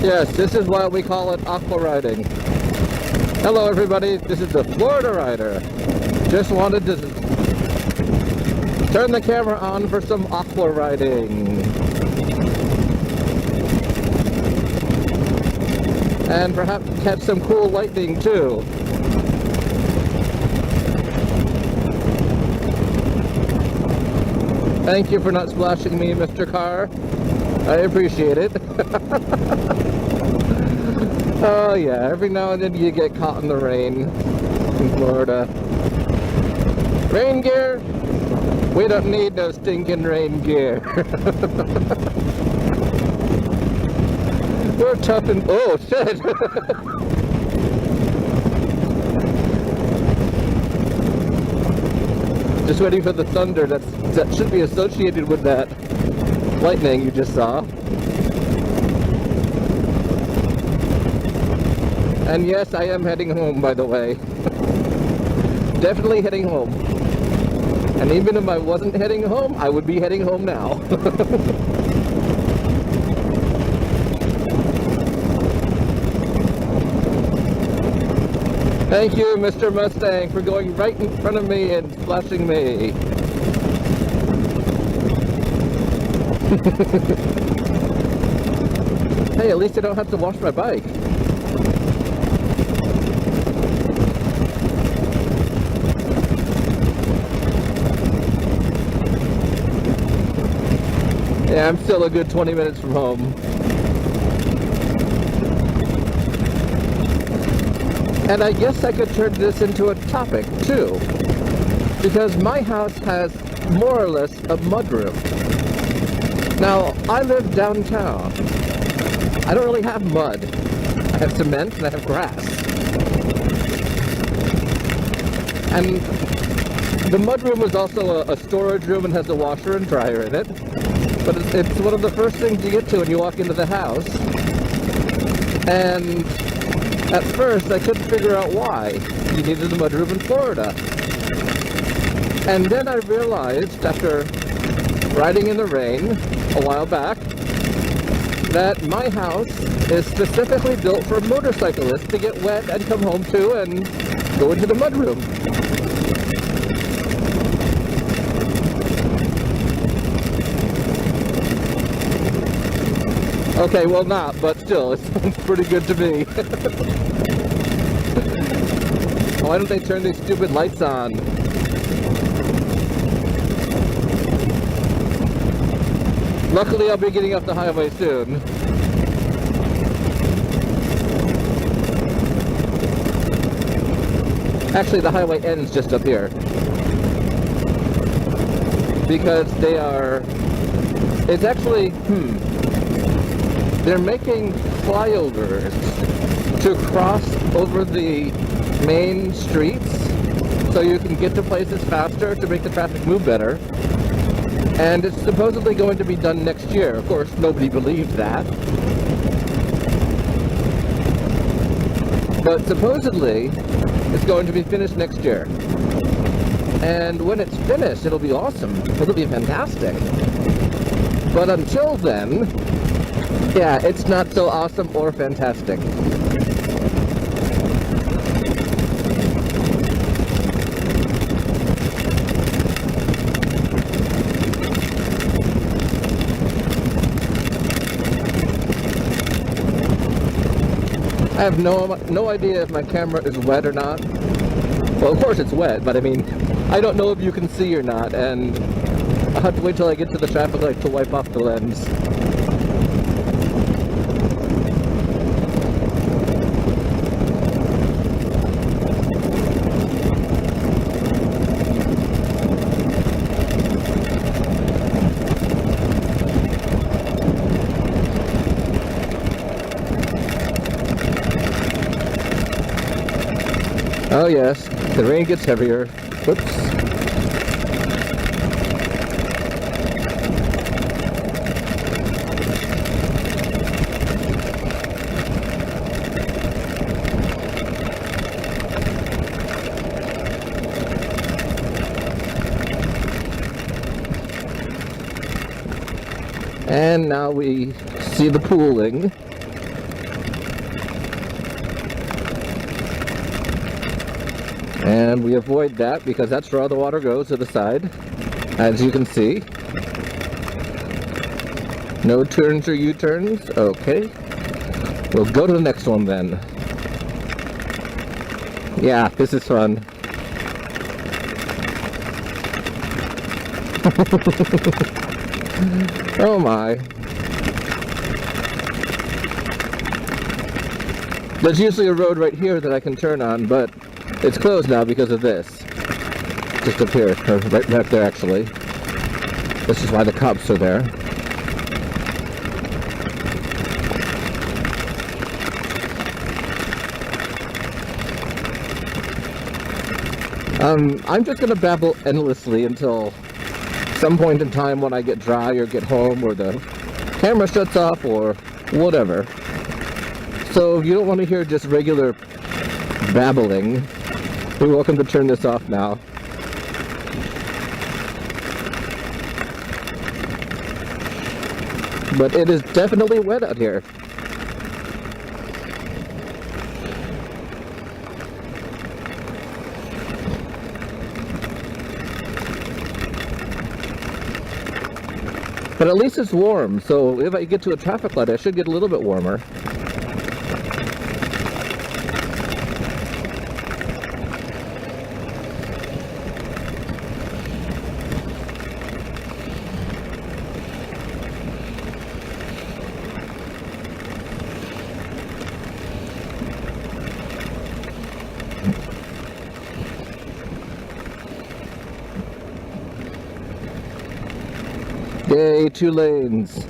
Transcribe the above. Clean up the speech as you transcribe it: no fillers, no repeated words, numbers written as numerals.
Yes, this is why we call it aqua riding. Hello everybody, this is the Florida Rider. Just wanted to turn the camera on for some aqua riding. And perhaps catch some cool lightning too. Thank you for not splashing me, Mr. Carr. I appreciate it. Oh yeah, every now and then you get caught in the rain in Florida. Rain gear? We don't need no stinking rain gear. We're tough and... oh shit! Just waiting for the thunder that should be associated with that lightning you just saw. And yes, I am heading home, by the way. Definitely heading home. And even if I wasn't heading home, I would be heading home now. Thank you, Mr. Mustang, for going right in front of me and flashing me. Hey, at least I don't have to wash my bike. Yeah, I'm still a good 20 minutes from home. And I guess I could turn this into a topic, too. Because my house has more or less a mudroom. Now, I live downtown. I don't really have mud. I have cement and I have grass. And the mudroom is also a storage room and has a washer and dryer in it. But it's one of the first things you get to when you walk into the house. And at first I couldn't figure out why you needed a mudroom in Florida. And then I realized, after riding in the rain a while back, that my house is specifically built for motorcyclists to get wet and come home to and go into the mudroom. Okay, well not, but still, it sounds pretty good to me. Why don't they turn these stupid lights on? Luckily, I'll be getting off the highway soon. Actually, the highway ends just up here. Because they are... it's actually... they're making flyovers to cross over the main streets so you can get to places faster to make the traffic move better. And it's supposedly going to be done next year. Of course, nobody believed that. But supposedly, it's going to be finished next year. And when it's finished, it'll be awesome. It'll be fantastic. But until then, yeah, it's not so awesome or fantastic. I have no idea if my camera is wet or not. Well, of course it's wet, but I mean, I don't know if you can see or not, and I'll have to wait till I get to the traffic light to wipe off the lens. Oh yes, the rain gets heavier. Whoops. And now we see the pooling. And we avoid that because that's where all the water goes, to the side, as you can see. No turns or U-turns. Okay. We'll go to the next one then. Yeah, this is fun. Oh my. There's usually a road right here that I can turn on, but it's closed now because of this. Just up here, or right back there actually. This is why the cops are there. I'm just gonna babble endlessly until some point in time when I get dry or get home or the camera shuts off or whatever. So if you don't want to hear just regular babbling, you're welcome to turn this off now. But it is definitely wet out here. But at least it's warm, so if I get to a traffic light, I should get a little bit warmer. Yay, 2 lanes.